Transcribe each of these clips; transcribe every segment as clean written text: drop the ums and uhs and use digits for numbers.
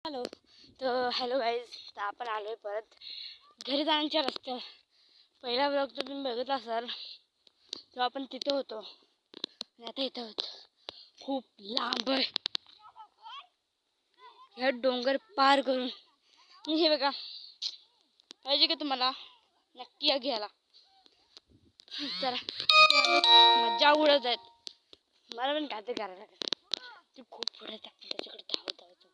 Hello guys, तर आपण आलो आहे परत घरी जाण्याच्या रस्त्यावर. पहिला ब्लॉग तर तुम्ही बघितला असाल, तेव्हा आपण तिथं होतो आणि आता इथं होतो. खूप लांब आहे ह्या डोंगर पार करून. आणि हे बघा, पाहिजे का तुम्हाला? नक्की या घ्यायला. चला, मजा उडत आहेत. मला पण काय ते करायला लागेल. ते खूप पुढे आहेत, आपण त्याच्याकडे धावत धावतो.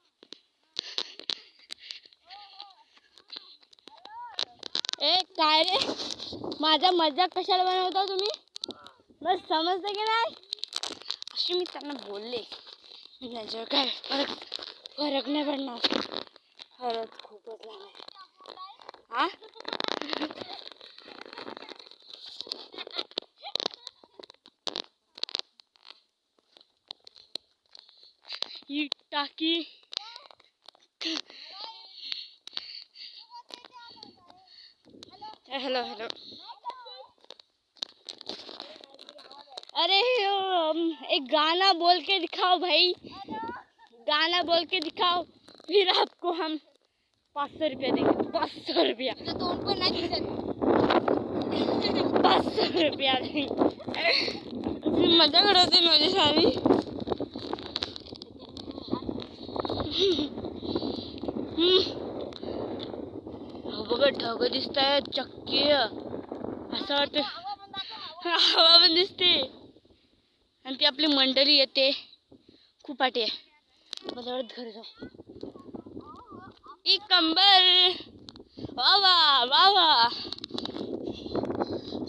ए काय रे, माझा मजाक कशाला बनवता तुम्ही? बस समजते की नाही? अशी मी त्यांना बोलले, त्याच्यावर काय फरक नाही पडणार. खरंच खूपच लांब आहे. हा ही टाकी हेलो हेलो. अरे एक गाना बोल के दिखाओ भाई, गाना बोल के दिखाओ, फिर आपको हम 500 रुपया देंगे. 500 रुपया. 500 रुपया देंगे. मजा करते माझी सारी. बघा ढग दिसत आहेत, चक्की असं वाटतं. हवा पण दिसते आणि ती आपली मंडळी येते. खूप पाठी आहे. मला घरी जाऊ. ई कंबर, वा वा वा वा.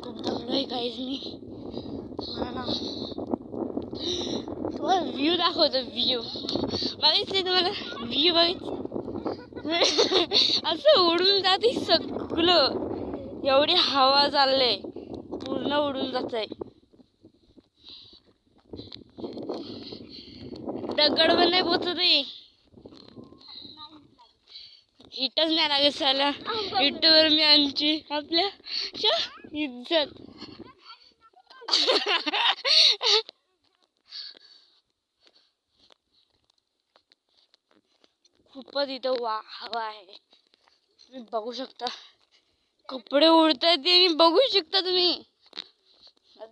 खूप दमलोय गाईज मी. मला ना तुम्हाला व्ह्यू दाखवतो. व्ह्यू बघायचं तुम्हाला. व्ह्यू बघायचं. असं उडून जाते सगळं. एवढी हवा चालले, पूर्ण उडून जातंय. दगड पण नाही पोचत आहे. हिटच नाही लागत साला. हिटवर मी आमची आपल्या इज्जत. खूपच इथं हवा आहे. तुम्ही बघू शकता, कपडे उडतात ते बघू शकता तुम्ही.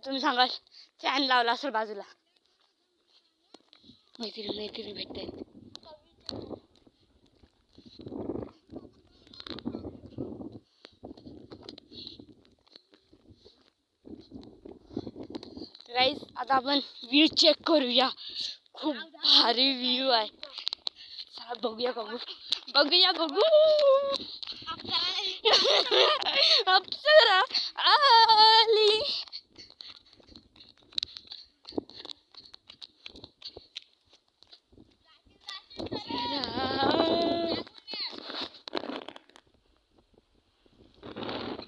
तुम्ही सांगाल फॅन लावला असेल बाजूला. मैत्रिणी भेटतायत. गाईस, आता आपण व्ह्यू चेक करूया. खूप भारी व्ह्यू आहे. चला बघूया बघू. अप्सरा आली.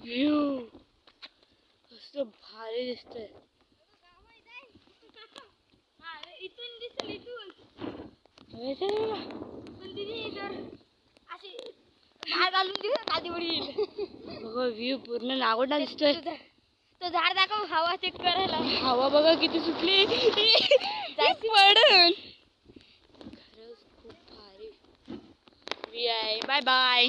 व्ह्यू कसं भारी दिसतंय. इथून दिसेल, इथून बघा व्ह्यू पूर्ण नागोडा दिसतोय. तो झाड दाखव, हवा चेक करायला. हवा बघा किती सुटली. पडन. खरंच खूप भारी व्ह्यू आहे. Bye bye.